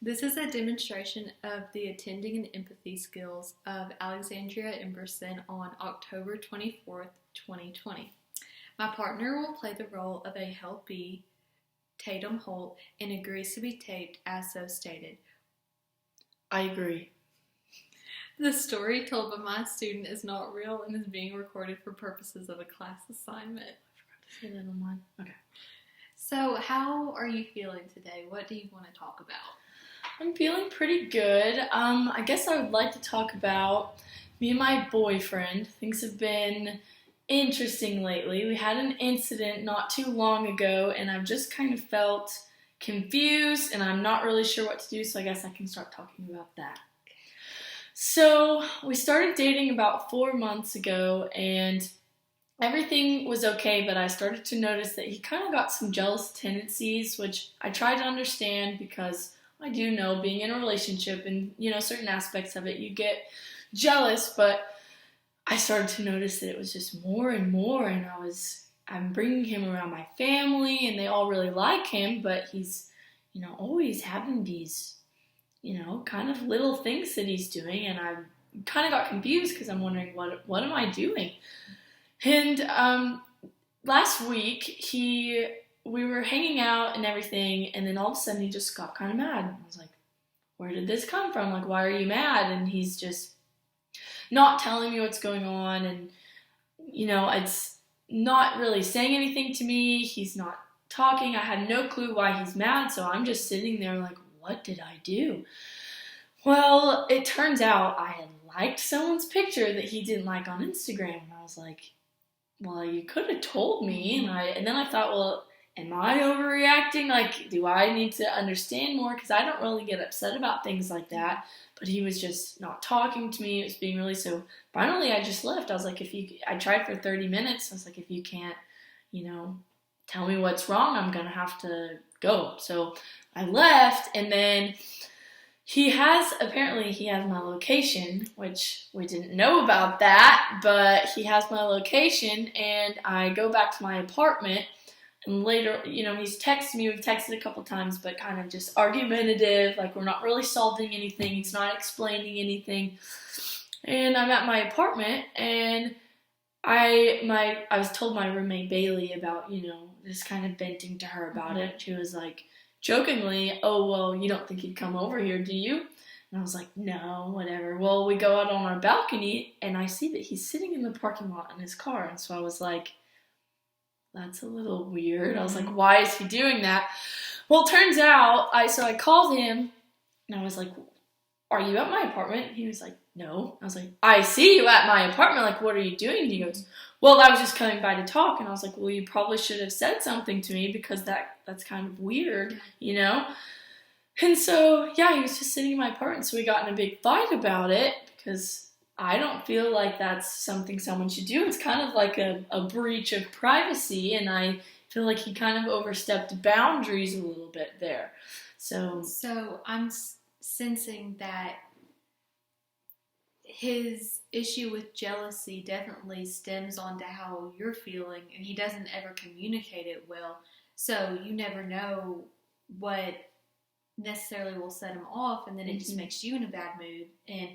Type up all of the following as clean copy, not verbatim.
This is a demonstration of the attending and empathy skills of Alexandria Emberson on October 24th, 2020. My partner will play the role of a Helpee, Tatum, Holt, and agrees to be taped as so stated. I agree. The story told by my student is not real and is being recorded for purposes of a class assignment. I forgot to say that on mine. Okay. So, how are you feeling today? What do you want to talk about? I'm feeling pretty good. I guess I would like to talk about me and my boyfriend. Things have been interesting lately. We had an incident not too long ago, and I've just kind of felt confused, and I'm not really sure what to do, so I guess I can start talking about that. So, we started dating about 4 months ago, and everything was okay, but I started to notice that he kind of got some jealous tendencies, which I tried to understand because I do know being in a relationship and, certain aspects of it, you get jealous, but I started to notice that it was just more and more, and I'm bringing him around my family, and they all really like him, but he's, always having these, kind of little things that he's doing, and I kind of got confused because I'm wondering, what am I doing? And last week, we were hanging out and everything, and then all of a sudden he just got kind of mad. I was like, where did this come from? Like, why are you mad? And he's just not telling me what's going on, and, it's not really saying anything to me. He's not talking. I had no clue why he's mad, so I'm just sitting there like, what did I do? Well, it turns out I had liked someone's picture that he didn't like on Instagram, and I was like, well, you could have told me, and then I thought, well, am I overreacting? Like, do I need to understand more? Because I don't really get upset about things like that. But he was just not talking to me. It was being really so. Finally, I just left. I was like, I tried for 30 minutes. I was like, if you can't, tell me what's wrong, I'm going to have to go. So I left, and then apparently he has my location, which we didn't know about that, but he has my location, and I go back to my apartment. And later, he's texted me. We've texted a couple times, but kind of just argumentative. Like, we're not really solving anything. He's not explaining anything. And I'm at my apartment, and I was told my roommate Bailey about, just kind of venting to her about it. She was like, jokingly, oh, well, you don't think he'd come over here, do you? And I was like, no, whatever. Well, we go out on our balcony, and I see that he's sitting in the parking lot in his car. And so I was like, that's a little weird. I was like, why is he doing that? Well, it turns out, so I called him, and I was like, are you at my apartment? He was like, no. I was like, I see you at my apartment. Like, what are you doing? And he goes, well, I was just coming by to talk. And I was like, well, you probably should have said something to me because that's kind of weird, And so, yeah, he was just sitting in my apartment. So we got in a big fight about it because I don't feel like that's something someone should do. It's kind of like a breach of privacy, and I feel like he kind of overstepped boundaries a little bit there. So I'm sensing that his issue with jealousy definitely stems onto how you're feeling, and he doesn't ever communicate it well. So you never know what necessarily will set him off, and then it just makes you in a bad mood, and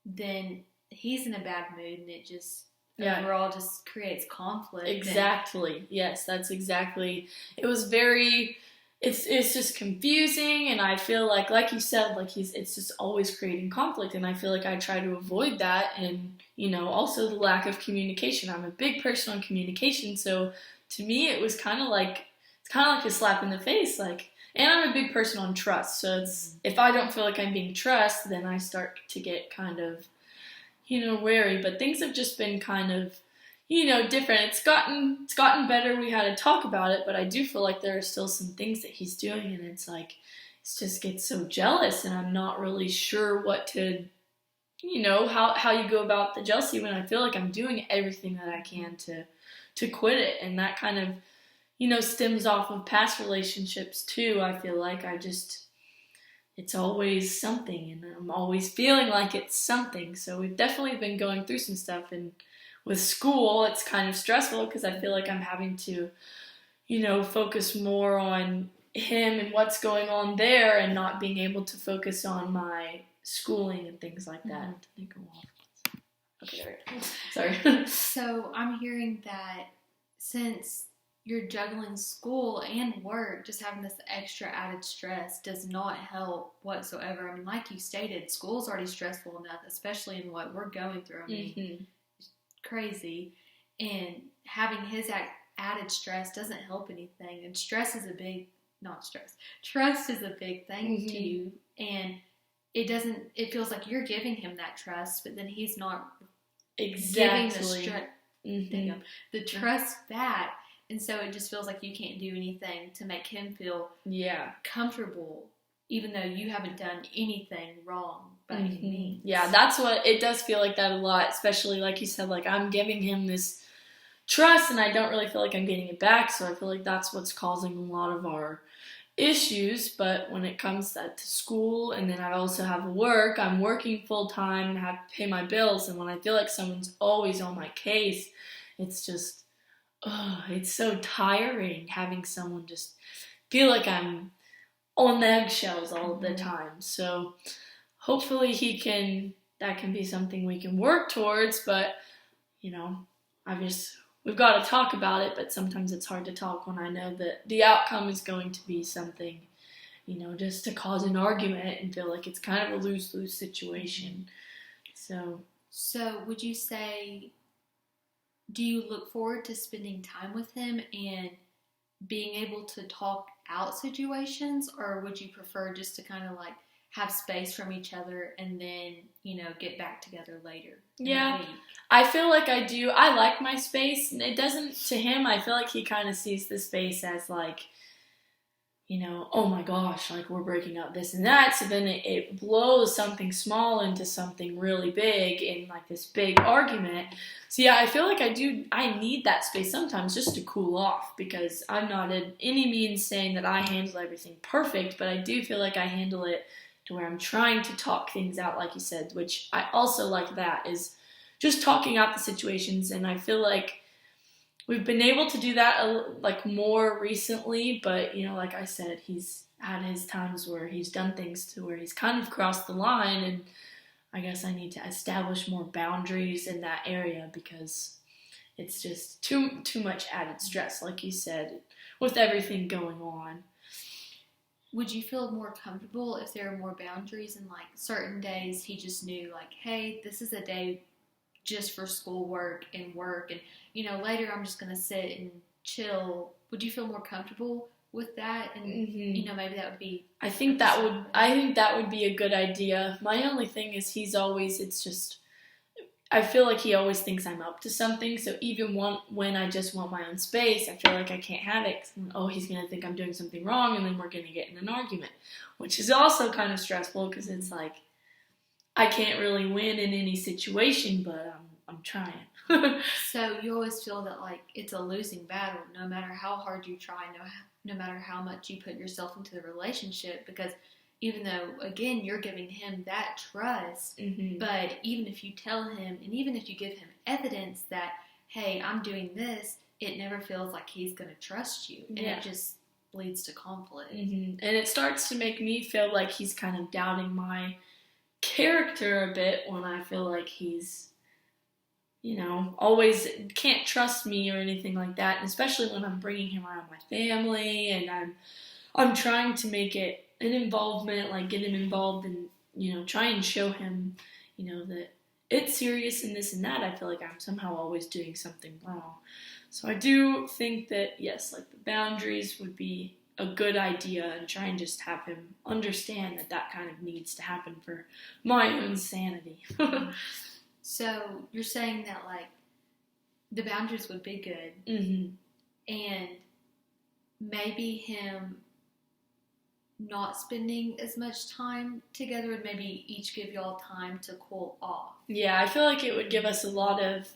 then he's in a bad mood, and it just overall just creates conflict. Exactly. Yes, that's exactly. It was very. It's just confusing, and I feel like you said, like it's just always creating conflict, and I feel like I try to avoid that, and also the lack of communication. I'm a big person on communication, so to me it was kind of like a slap in the face, like. And I'm a big person on trust, so if I don't feel like I'm being trusted, then I start to get kind of wary, but things have just been kind of, different. It's gotten better. We had to talk about it, but I do feel like there are still some things that he's doing, and it's like, it just gets so jealous, and I'm not really sure what to, how you go about the jealousy when I feel like I'm doing everything that I can to quit it, and that kind of, stems off of past relationships too. I feel like it's always something, and I'm always feeling like it's something. So we've definitely been going through some stuff, and with school, it's kind of stressful because I feel like I'm having to, focus more on him and what's going on there and not being able to focus on my schooling and things like that. Did they go off? Okay, there we go. Sorry. So I'm hearing that since you're juggling school and work, just having this extra added stress does not help whatsoever. I mean, like you stated, school's already stressful enough, especially in what we're going through. I mean, it's crazy. And having his added stress doesn't help anything. And trust is a big thing to you. And it feels like you're giving him that trust, but then he's not giving the trust back. And so it just feels like you can't do anything to make him feel comfortable, even though you haven't done anything wrong by any means. Yeah, that's what it does feel like that a lot, especially like you said, like I'm giving him this trust and I don't really feel like I'm getting it back. So I feel like that's what's causing a lot of our issues. But when it comes to school, and then I also have work, I'm working full time and have to pay my bills. And when I feel like someone's always on my case, it's just, it's so tiring having someone just feel like I'm on eggshells all the time. So hopefully that can be something we can work towards. But, we've got to talk about it, but sometimes it's hard to talk when I know that the outcome is going to be something, just to cause an argument and feel like it's kind of a lose-lose situation. So would you say, do you look forward to spending time with him and being able to talk out situations, or would you prefer just to kind of like have space from each other and then, get back together later? Yeah, I feel like I do. I like my space, and it doesn't, to him, I feel like he kind of sees the space as like, oh my gosh, like we're breaking up this and that. So then it blows something small into something really big in like this big argument. So yeah, I feel like I need that space sometimes just to cool off, because I'm not in any means saying that I handle everything perfect, but I do feel like I handle it to where I'm trying to talk things out, like you said, which I also like, that is just talking out the situations. And I feel like we've been able to do that like more recently, but like I said, he's had his times where he's done things to where he's kind of crossed the line, and I guess I need to establish more boundaries in that area, because it's just too much added stress, like you said, with everything going on. Would you feel more comfortable if there were more boundaries, and like certain days he just knew like, hey, this is a day just for schoolwork and work, and later I'm just gonna sit and chill? Would you feel more comfortable with that? And maybe that would be, I think that would be a good idea. My only thing is I feel like he always thinks I'm up to something. So even when I just want my own space, I feel like I can't have it. He's going to think I'm doing something wrong, and then we're going to get in an argument, which is also kind of stressful, because it's like I can't really win in any situation, but I'm trying. So you always feel that like it's a losing battle, no matter how hard you try, no matter how much you put yourself into the relationship, because even though, again, you're giving him that trust, but even if you tell him, and even if you give him evidence that, hey, I'm doing this, it never feels like he's going to trust you. And it just leads to conflict. And it starts to make me feel like he's kind of doubting my character a bit, when I feel like he's, always can't trust me or anything like that. And especially when I'm bringing him around my family, and I'm trying to make it an involvement, like get him involved, and try and show him, that it's serious and this and that. I feel like I'm somehow always doing something wrong. So I do think that, yes, like the boundaries would be a good idea, and try and just have him understand that kind of needs to happen for my own sanity. So you're saying that like the boundaries would be good, and maybe him not spending as much time together would maybe each give y'all time to cool off. Yeah, I feel like it would give us a lot of,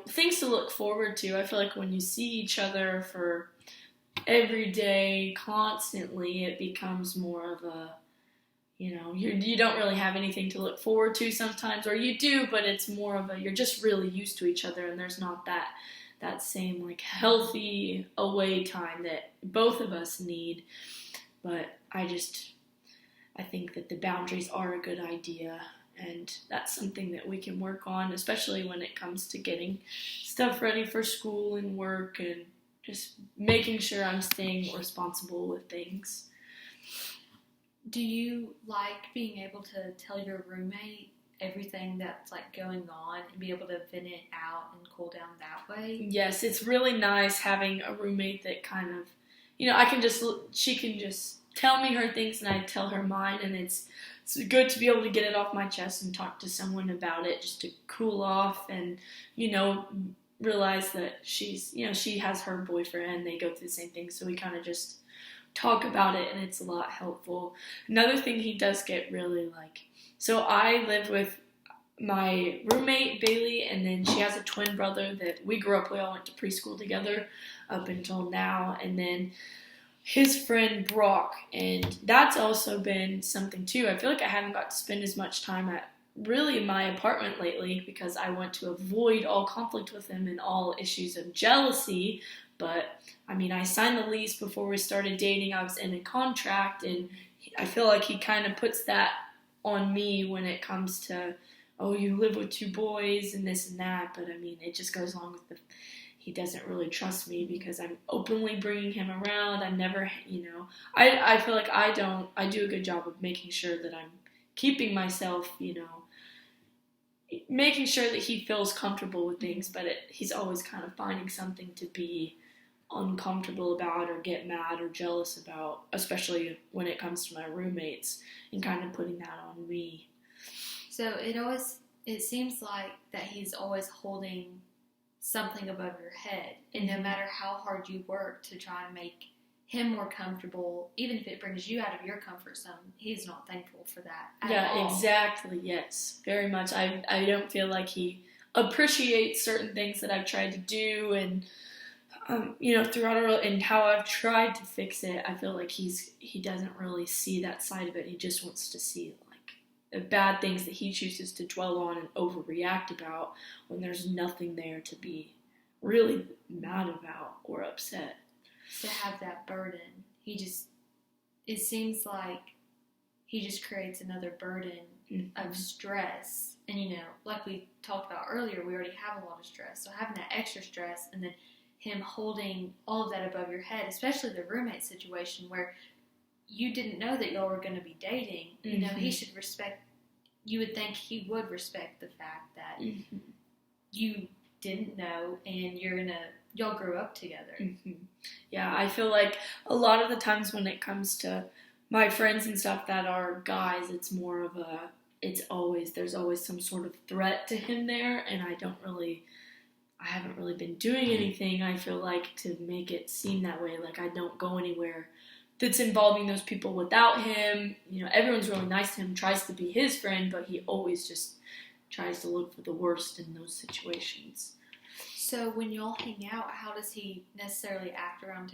things to look forward to. I feel like when you see each other for every day, constantly, it becomes more of a, you don't really have anything to look forward to sometimes, or you do, but it's more of a, you're just really used to each other, and there's not that same like healthy away time that both of us need. But I think that the boundaries are a good idea, and that's something that we can work on, especially when it comes to getting stuff ready for school and work, and just making sure I'm staying responsible with things. Do you like being able to tell your roommate everything that's like going on and be able to vent it out and cool down that way? Yes, it's really nice having a roommate that kind of, she can just tell me her things and I tell her mine, and it's good to be able to get it off my chest and talk to someone about it just to cool off and, realize that she has her boyfriend, they go through the same thing, so we kind of just talk about it, and it's a lot helpful. Another thing he does get really so I live with my roommate Bailey, and then she has a twin brother that we grew up, we all went to preschool together up until now, and then his friend Brock, and that's also been something too. I feel like I haven't got to spend as much time at really my apartment lately because I want to avoid all conflict with him and all issues of jealousy. But I signed the lease before we started dating. I was in a contract, and I feel like he kind of puts that on me when it comes to, oh, you live with two boys and this and that. But it just goes along with he doesn't really trust me because I'm openly bringing him around. I'm never, I feel like I do a good job of making sure that I'm keeping myself, making sure that he feels comfortable with things, but he's always kind of finding something to be uncomfortable about or get mad or jealous about, especially when it comes to my roommates, and kind of putting that on me. So it seems like that he's always holding something above your head, and no matter how hard you work to try and make him more comfortable, even if it brings you out of your comfort zone, he's not thankful for that at all. Exactly, yes, very much. I don't feel like he appreciates certain things that I've tried to do, and throughout and how I've tried to fix it. I feel like he doesn't really see that side of it. He just wants to see the bad things that he chooses to dwell on and overreact about when there's nothing there to be really mad about or upset. To have that burden, it seems like he just creates another burden of stress. And like we talked about earlier, we already have a lot of stress. So having that extra stress, and then him holding all of that above your head, especially the roommate situation where you didn't know that y'all were going to be dating, he should respect, you would think he would respect the fact that you didn't know and y'all grew up together. Yeah, I feel like a lot of the times when it comes to my friends and stuff that are guys, it's more of there's always some sort of threat to him there, and I haven't really been doing anything, I feel like, to make it seem that way. Like, I don't go anywhere that's involving those people without him. Everyone's really nice to him, tries to be his friend, but he always just tries to look for the worst in those situations. So when y'all hang out, how does he necessarily act around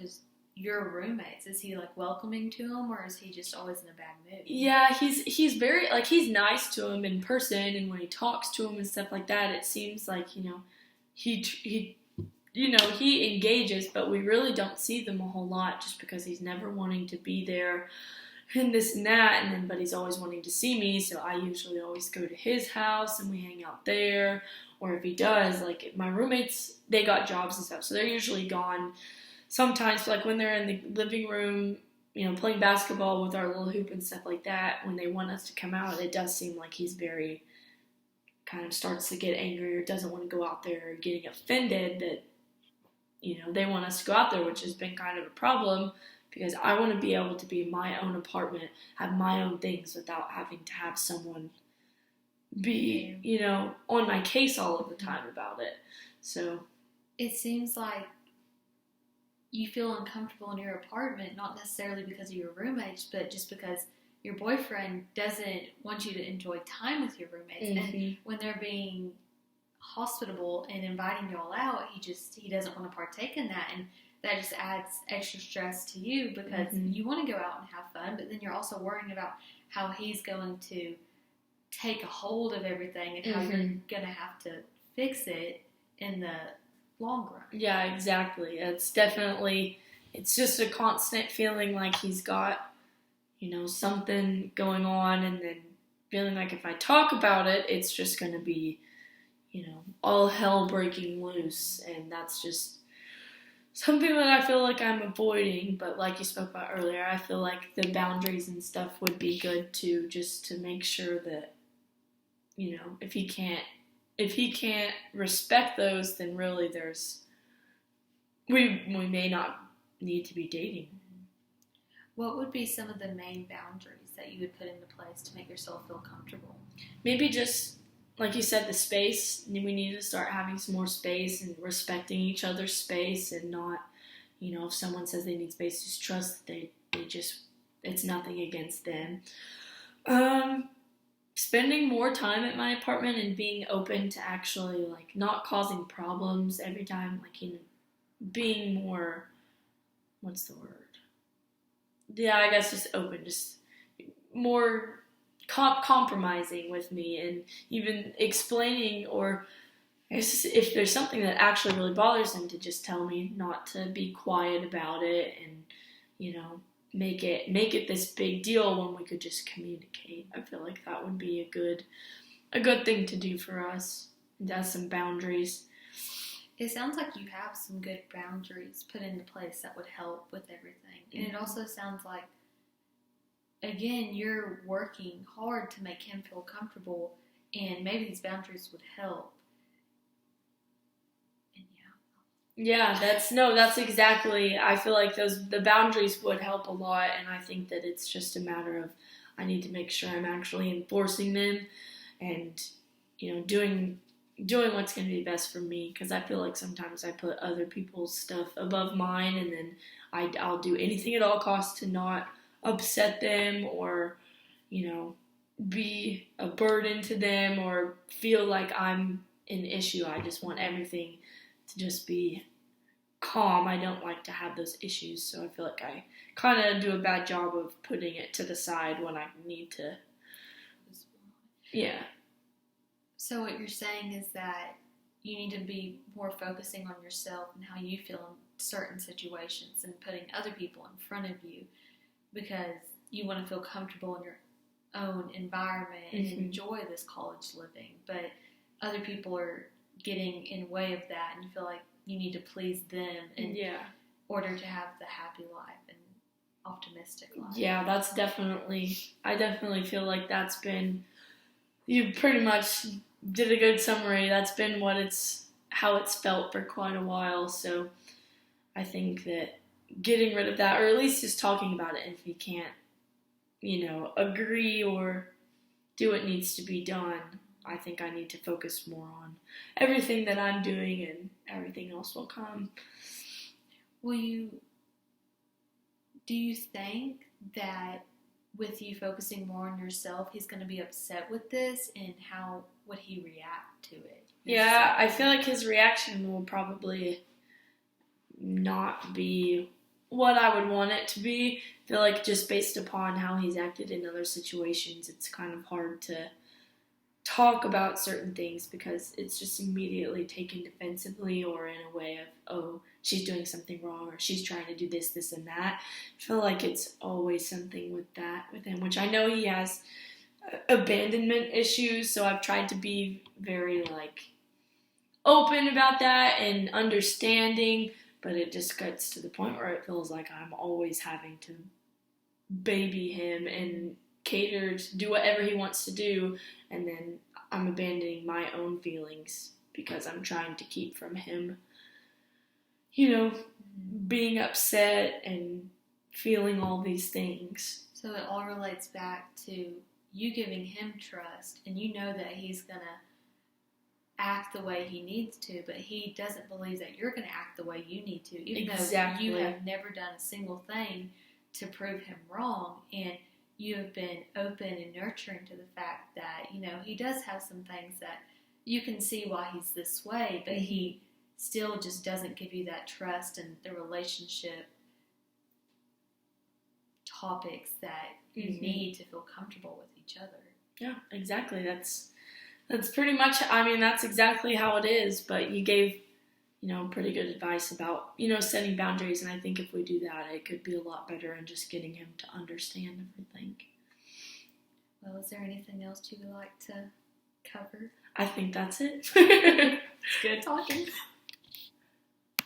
your roommates? Is he welcoming to them, or is he just always in a bad mood? Yeah, he's very he's nice to him in person, and when he talks to him and stuff like that, it seems like he engages, but we really don't see them a whole lot just because he's never wanting to be there and this and that, but he's always wanting to see me, so I usually always go to his house and we hang out there. Or if he does, my roommates, they got jobs and stuff, so they're usually gone. Sometimes, when they're in the living room, playing basketball with our little hoop and stuff like that, when they want us to come out, it does seem like he's very, kind of starts to get angry or doesn't want to go out there, getting offended that, they want us to go out there, which has been kind of a problem because I want to be able to be in my own apartment, have my own things without having to have someone be, on my case all of the time about it. So it seems like you feel uncomfortable in your apartment, not necessarily because of your roommates, but just because your boyfriend doesn't want you to enjoy time with your roommates. And when they're being hospitable and inviting y'all out, he doesn't want to partake in that, and that just adds extra stress to you because you want to go out and have fun, but then you're also worrying about how he's going to take a hold of everything and how you're going to have to fix it in the long run. Yeah, exactly. It's just a constant feeling like he's got, something going on, and then feeling like if I talk about it, it's just going to be, all hell breaking loose. And that's just something that I feel like I'm avoiding. But like you spoke about earlier, I feel like the boundaries and stuff would be good too, just to make sure that, if he can't respect those, then really we may not need to be dating. What would be some of the main boundaries that you would put into place to make yourself feel comfortable? Maybe just, like you said, the space. We need to start having some more space and respecting each other's space, and not, if someone says they need space, just trust that it's nothing against them. Spending more time at my apartment and being open to actually, like, not causing problems every time, like, being more, what's the word? Yeah, I guess just open, just more compromising with me, and even explaining, or if there's something that actually really bothers him, to just tell me, not to be quiet about it, and make it this big deal when we could just communicate. I feel like that would be a good thing to do for us. It has some boundaries. It sounds like you have some good boundaries put into place that would help with everything. And it also sounds like, again, you're working hard to make him feel comfortable, and maybe these boundaries would help. And yeah, that's exactly, I feel like the boundaries would help a lot, and I think that it's just a matter of, I need to make sure I'm actually enforcing them, and doing what's going to be best for me, because I feel like sometimes I put other people's stuff above mine, and then I'll do anything at all costs to not upset them, or be a burden to them, or feel like I'm an issue. I just want everything to just be calm. I don't like to have those issues, so I feel like I kind of do a bad job of putting it to the side when I need to. Yeah. So what you're saying is that you need to be more focusing on yourself and how you feel in certain situations, and putting other people in front of you, because you want to feel comfortable in your own environment and enjoy this college living. But other people are getting in the way of that, and you feel like you need to please them in order to have the happy life and optimistic life. Yeah, I definitely feel like that's been, you pretty much did a good summary. That's been how it's felt for quite a while. So I think that getting rid of that, or at least just talking about it, if he can't, agree or do what needs to be done, I think I need to focus more on everything that I'm doing, and everything else will come. Do you think that with you focusing more on yourself, he's going to be upset with this, and how would he react to it? Yeah, I feel like his reaction will probably not be what I would want it to be. I feel like just based upon how he's acted in other situations, it's kind of hard to talk about certain things, because it's just immediately taken defensively, or in a way of, oh, she's doing something wrong, or she's trying to do this and that. I feel like it's always something with him, which I know he has abandonment issues, so I've tried to be very, open about that and understanding, but it just gets to the point where it feels like I'm always having to baby him and cater, do whatever he wants to do, and then I'm abandoning my own feelings because I'm trying to keep from him, being upset and feeling all these things. So it all relates back to you giving him trust, and you know that he's going to act the way he needs to, but he doesn't believe that you're going to act the way you need to, even though you have never done a single thing to prove him wrong, and you have been open and nurturing to the fact that, he does have some things that you can see why he's this way, but he still just doesn't give you that trust and the relationship topics that you need to feel comfortable with each other. Yeah, exactly. That's pretty much, that's exactly how it is, but you gave pretty good advice about, setting boundaries. And I think if we do that, it could be a lot better in just getting him to understand everything. Well, is there anything else you would like to cover? I think that's it. It's good talking.